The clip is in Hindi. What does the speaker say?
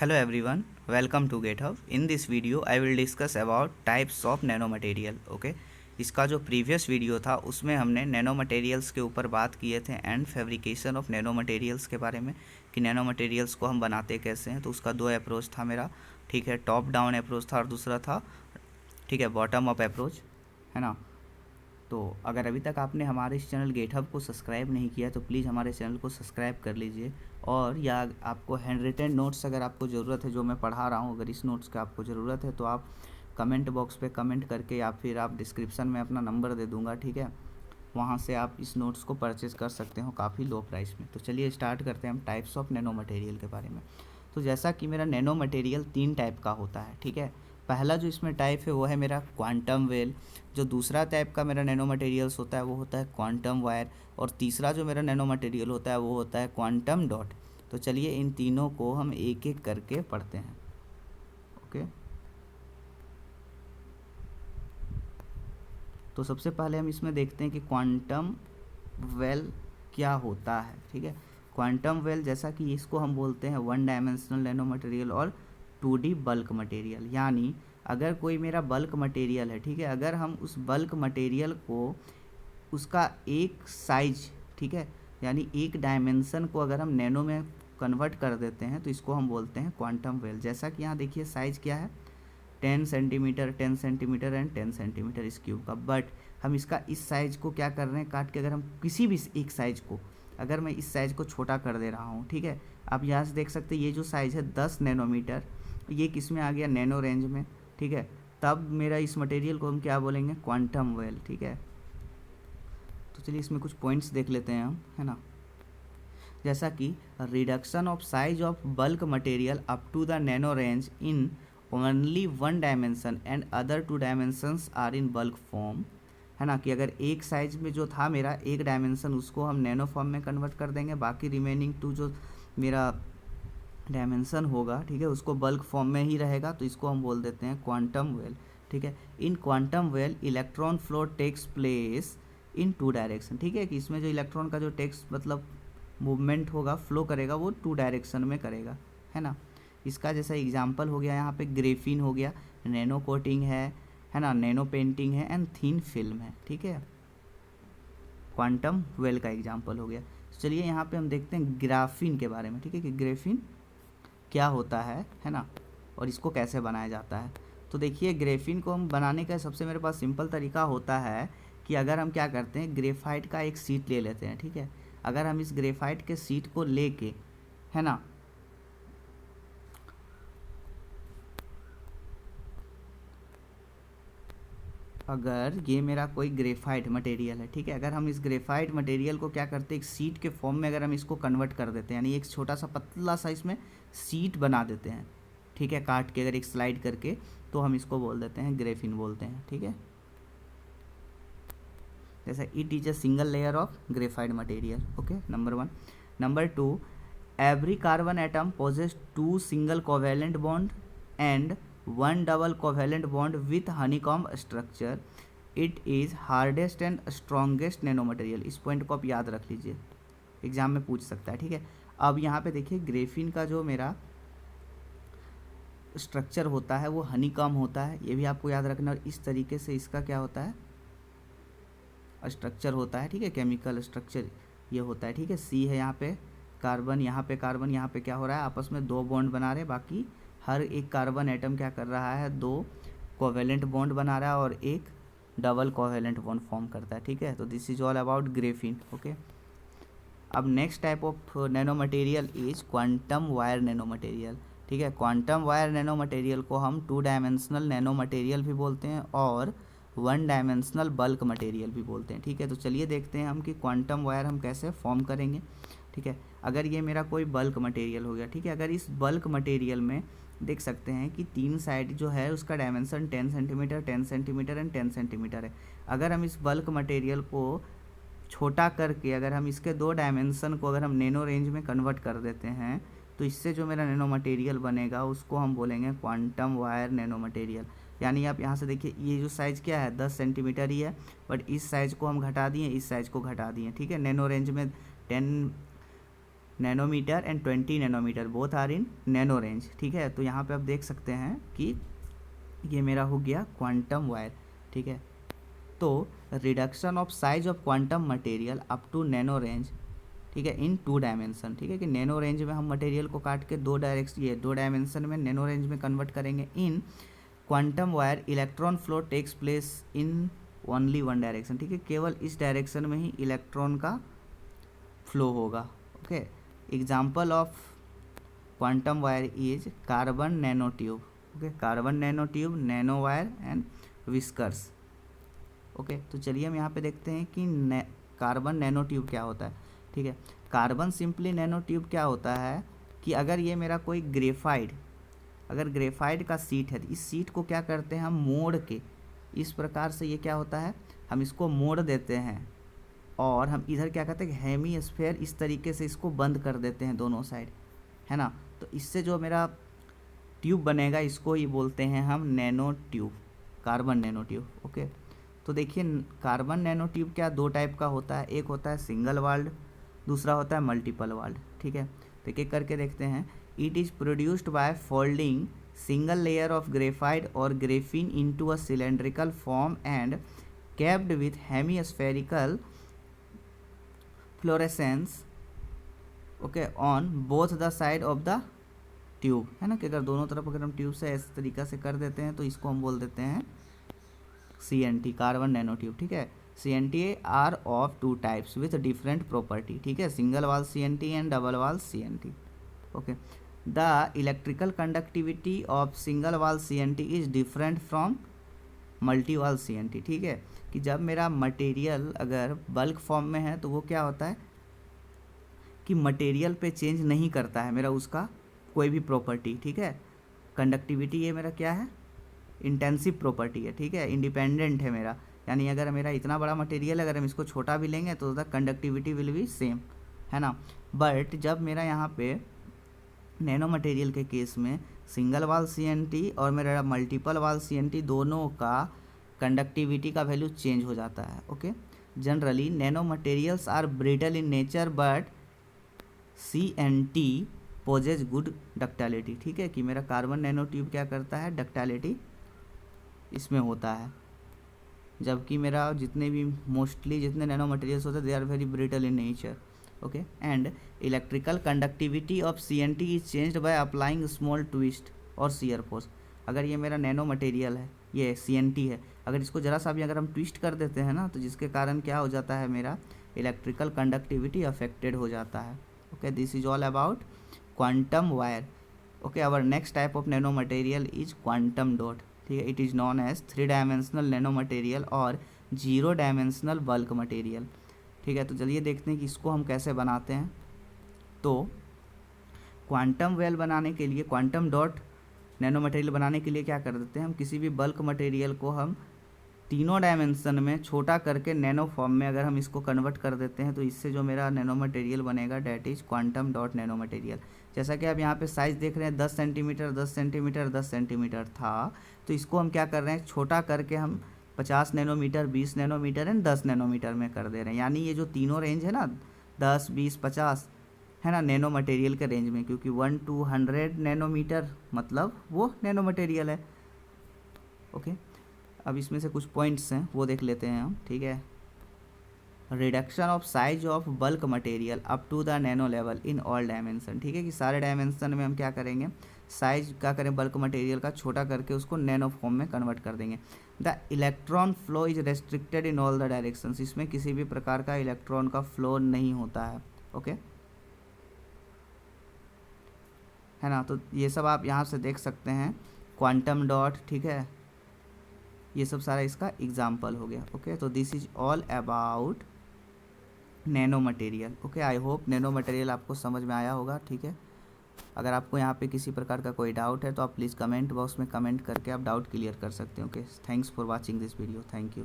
Hello everyone, welcome to GitHub. In this video I will discuss about types of nanomaterial. Okay, इसका जो प्रीवियस वीडियो था उसमें हमने नैनो मटेरियल्स के ऊपर बात किए थे and fabrication of nano materials के बारे में कि नैनो मटेरियल्स को हम बनाते कैसे हैं। तो उसका दो अप्रोच था मेरा, ठीक है, टॉप डाउन अप्रोच था और दूसरा था, ठीक है, बॉटम अप अप्रोच, है ना। तो अगर अभी तक आपने हमारे इस चैनल गेटहब को सब्सक्राइब नहीं किया तो प्लीज़ हमारे चैनल को सब्सक्राइब कर लीजिए। और या आपको हैंड रिटन नोट्स अगर आपको ज़रूरत है जो मैं पढ़ा रहा हूँ, अगर इस नोट्स की आपको ज़रूरत है तो आप कमेंट बॉक्स पे कमेंट करके या फिर आप डिस्क्रिप्शन में अपना नंबर दे दूँगा, ठीक है, वहाँ से आप इस नोट्स को परचेज़ कर सकते हो काफ़ी लो प्राइस में। तो चलिए स्टार्ट करते हैं हम टाइप्स ऑफ नैनो मटेरियल के बारे में। तो जैसा कि मेरा नैनो मटेरियल 3 टाइप का होता है, ठीक है। पहला जो इसमें टाइप है वो है मेरा क्वांटम वेल। जो दूसरा टाइप का मेरा नैनो मटेरियल्स होता है वो होता है क्वांटम वायर। और तीसरा जो मेरा नैनो मटेरियल होता है वो होता है क्वांटम डॉट। तो चलिए इन तीनों को हम एक एक करके पढ़ते हैं। ओके, तो सबसे पहले हम इसमें देखते हैं कि क्वांटम वेल क्या होता है, ठीक है। क्वांटम वेल जैसा कि इसको हम बोलते हैं वन डायमेंशनल नैनो मटेरियल और 2D बल्क मटेरियल। यानी अगर कोई मेरा बल्क मटेरियल है, ठीक है, अगर हम उस बल्क मटेरियल को उसका एक साइज, ठीक है, यानी एक डायमेंशन को अगर हम नैनो में कन्वर्ट कर देते हैं तो इसको हम बोलते हैं क्वांटम वेल। जैसा कि यहाँ देखिए साइज क्या है, 10 सेंटीमीटर 10 सेंटीमीटर एंड 10 सेंटीमीटर इस क्यूब का। बट हम इसका इस साइज को क्या कर रहे हैं, काट के अगर हम किसी भी एक साइज को, अगर मैं इस साइज को छोटा कर दे रहा हूँ, ठीक है, आप यहाँ से देख सकते हैं ये जो साइज है 10 नैनोमीटर, ये किस में आ गया, नैनो रेंज में, ठीक है। तब मेरा इस मटेरियल को हम क्या बोलेंगे, क्वांटम वेल, ठीक है। तो चलिए इसमें कुछ पॉइंट्स देख लेते हैं हम, है ना। जैसा कि reduction of size of bulk material up to the nano range in only one dimension and other 2 dimensions are in bulk form, है ना। कि अगर एक साइज में जो था मेरा एक डायमेंशन उसको हम नैनो फॉर्म में कन्वर्ट कर देंगे, बाकी रिमेनिंग 2 जो मेरा डायमेंशन होगा, ठीक है, उसको बल्क फॉर्म में ही रहेगा, तो इसको हम बोल देते हैं क्वांटम वेल, ठीक है। In quantum well electron flow takes place in 2 direction, ठीक है, कि इसमें जो इलेक्ट्रॉन का जो टेक्स मतलब मूवमेंट होगा, फ्लो करेगा, वो 2 डायरेक्शन में करेगा, है ना। इसका जैसा एग्जांपल हो गया यहाँ पे ग्रेफिन हो गया, नैनो कोटिंग है ना, नैनो पेंटिंग है एंड थीन फिल्म है, ठीक है, क्वांटम वेल का एग्जांपल हो गया। चलिए यहाँ पे हम देखते हैं ग्राफीन के बारे में, ठीक है, कि ग्रेफिन क्या होता है ना, और इसको कैसे बनाया जाता है। तो देखिए ग्रेफिन को हम बनाने का सबसे मेरे पास सिंपल तरीका होता है कि अगर हम क्या करते हैं, ग्रेफाइट का एक शीट ले लेते हैं, ठीक है। अगर हम इस ग्रेफाइट के शीट को लेके, है ना, अगर ये मेरा कोई ग्रेफाइट मटेरियल है, ठीक है, अगर हम इस ग्रेफाइट मटेरियल को क्या करते हैं, एक शीट के फॉर्म में अगर हम इसको कन्वर्ट कर देते हैं, यानी एक छोटा सा पतला सा इसमें शीट बना देते हैं, ठीक है, काट के अगर एक स्लाइड करके, तो हम इसको बोल देते हैं ग्रेफिन बोलते हैं, ठीक है। जैसे it is a single layer of graphite material. Okay, number 1। Number 2, every carbon atom possesses 2 single covalent bond and 1 double covalent bond with honeycomb structure. It is hardest and strongest nano material. इस पॉइंट को आप याद रख लीजिए, एग्जाम में पूछ सकता है, ठीक है। अब यहाँ पे देखिए ग्रेफिन का जो मेरा स्ट्रक्चर होता है वो हनीकॉम्ब होता है, ये भी आपको याद रखना। और इस तरीके से इसका क्या होता है, स्ट्रक्चर होता है, ठीक है, केमिकल स्ट्रक्चर ये होता है, ठीक है। सी है यहाँ पे कार्बन, यहाँ पे कार्बन, यहाँ पे क्या हो रहा है, आपस में 2 बॉन्ड बना रहे, बाकी हर एक कार्बन एटम क्या कर रहा है, 2 कोवेलेंट बॉन्ड बना रहा है और एक डबल कोवेलेंट बॉन्ड फॉर्म करता है, ठीक है। तो this is all about graphene. Okay, अब next type of nano material is quantum wire nano material, ठीक है। क्वांटम वायर नैनो मटेरियल को हम 2 डायमेंशनल नैनो मटेरियल भी बोलते हैं और 1 डायमेंशनल बल्क मटेरियल भी बोलते हैं, ठीक है। तो चलिए देखते हैं हम कि क्वांटम वायर हम कैसे फॉर्म करेंगे, ठीक है। अगर ये मेरा कोई बल्क मटेरियल हो गया, ठीक है, अगर इस बल्क मटेरियल में देख सकते हैं कि 3 साइड जो है उसका dimension 10 centimetre 10 centimetre and 10 centimetre है। अगर हम इस बल्क मटेरियल को छोटा करके अगर हम इसके 2 डायमेंशन को अगर हम नैनो रेंज में कन्वर्ट कर देते हैं तो इससे जो मेरा नैनो मटेरियल बनेगा उसको हम बोलेंगे क्वांटम वायर नैनो मटेरियल। यानी आप यहाँ से देखिए ये जो साइज़ क्या है 10 सेंटीमीटर ही है, बट इस साइज़ को हम घटा दिए, इस साइज़ को घटा दिए, ठीक है। नैनो रेंज में 10 nanometre and 20 nanometre both are in nano range, ठीक है। तो यहाँ पे आप देख सकते हैं कि ये मेरा हो गया क्वांटम वायर, ठीक है। तो reduction of size of quantum material up to nano range, ठीक है, इन 2 डायमेंशन, ठीक है, कि नैनो रेंज में हम मटेरियल को काट के 2 डायमेंशन में नैनो रेंज में कन्वर्ट करेंगे। In quantum wire electron flow takes place in only 1 direction, ठीक है, केवल इस डायरेक्शन में ही इलेक्ट्रॉन का फ्लो होगा। Okay, example of quantum wire is carbon nanotube, okay, carbon nanotube, nano wire and whiskers. Okay, तो चलिए हम यहाँ पे देखते हैं कि कार्बन नैनो ट्यूब क्या होता है, ठीक है। कार्बन सिंपली नैनो ट्यूब क्या होता है कि अगर ये मेरा कोई ग्रेफाइड का सीट है, इस सीट को क्या करते हैं हम मोड़ के, इस प्रकार से ये क्या होता है, हम इसको मोड़ देते हैं और हम इधर क्या करते हैं हेमी स्फीयर इस तरीके से इसको बंद कर देते हैं दोनों साइड, है ना। तो इससे जो मेरा ट्यूब बनेगा इसको ही बोलते हैं हम nano tube, carbon nanotube. Okay, तो देखिए कार्बन नैनो ट्यूब क्या 2 टाइप का होता है, एक होता है सिंगल वाल्ड, दूसरा होता है मल्टीपल वाल्ड, ठीक है। तो एक एक करके देखते हैं। It is produced by folding single layer of graphite और graphene into a cylindrical form and capped with hemispherical fluorescence, okay, on both the side of the tube, है ना, कि अगर दोनों तरफ अगर हम ट्यूब से इस तरीक़ा से कर देते हैं तो इसको हम बोल देते हैं CNT, कार्बन नैनो ट्यूब, ठीक है। CNT are of 2 types with different property, ठीक है, single wall CNT and double wall CNT। Okay, the electrical conductivity of single wall CNT is different from multi wall CNT, ठीक है, कि जब मेरा मटेरियल अगर बल्क फॉर्म में है तो वो क्या होता है कि मटेरियल पे चेंज नहीं करता है मेरा उसका कोई भी प्रॉपर्टी, ठीक है। कंडक्टिविटी ये मेरा क्या है, इंटेंसिव प्रॉपर्टी है, ठीक है, इंडिपेंडेंट है मेरा, यानी अगर मेरा इतना बड़ा मटेरियल अगर हम इसको छोटा भी लेंगे तो the conductivity will be same, है ना। बट जब मेरा यहाँ पे नैनो मटेरियल के केस में सिंगल वाल CNT और मेरा मल्टीपल वाल CNT दोनों का कंडक्टिविटी का वैल्यू चेंज हो जाता है। Okay, generally nano materials are brittle in nature but CNT possess good ductility, ठीक है, कि मेरा कार्बन नैनो ट्यूब क्या करता है, डक्टिलिटी इसमें होता है, जबकि मेरा जितने भी मोस्टली जितने नैनो मटेरियल्स होते हैं they are very brittle in nature. Okay, and electrical conductivity of CNT is changed by applying small twist और शियर फोर्स। अगर ये मेरा नैनो मटेरियल है, ये CNT है, अगर इसको ज़रा सा भी अगर हम ट्विस्ट कर देते हैं ना तो जिसके कारण क्या हो जाता है, मेरा इलेक्ट्रिकल कंडक्टिविटी अफेक्टेड हो जाता है। Okay, this is all about quantum wire. Okay, our next type of nano material is quantum dot, ठीक है, it is known as 3 dimensional nano material और 0 डायमेंशनल बल्क मटेरियल, ठीक है। तो चलिए देखते हैं कि इसको हम कैसे बनाते हैं। तो क्वांटम वेल बनाने के लिए, क्वांटम डॉट नैनो मटेरियल बनाने के लिए क्या कर देते हैं हम, किसी भी बल्क मटेरियल को हम 3 डायमेंशन में छोटा करके नैनो फॉर्म में अगर हम इसको कन्वर्ट कर देते हैं तो इससे जो मेरा नैनो मटेरियल बनेगा that is quantum dot nano material. जैसा कि आप यहाँ पे साइज़ देख रहे हैं 10 सेंटीमीटर 10 सेंटीमीटर 10 सेंटीमीटर था, तो इसको हम क्या कर रहे हैं, छोटा करके हम 50 नैनोमीटर 20 नैनोमीटर एंड 10 नैनोमीटर में कर दे रहे हैं। यानी ये जो तीनों रेंज है ना 10 20 50, है ना, नैनो मटेरियल के रेंज में, क्योंकि 1 to 100 नैनोमीटर मतलब वो नैनो मटेरियल है। ओके, अब इसमें से कुछ पॉइंट्स हैं वो देख लेते हैं हम, ठीक है। Reduction of size of bulk material up to the nano level in all dimension, ठीक है, कि सारे डायमेंशन में हम क्या करेंगे, साइज क्या करें बल्क मटेरियल का छोटा करके उसको नैनो फॉर्म में कन्वर्ट कर देंगे। The electron flow is restricted in all the directions, इसमें किसी भी प्रकार का इलेक्ट्रॉन का फ्लो नहीं होता है। ओके, है ना, तो ये सब आप यहाँ से देख सकते हैं, क्वांटम डॉट, ठीक है, ये सब सारा इसका एग्जाम्पल हो गया। ओके, तो this is all about nano material. Okay, I hope nano material आपको समझ में आया होगा, ठीक है। अगर आपको यहाँ पे किसी प्रकार का कोई डाउट है तो आप प्लीज़ कमेंट बॉक्स में कमेंट करके आप डाउट क्लियर कर सकते हो। Okay, thanks for watching this video, thank you.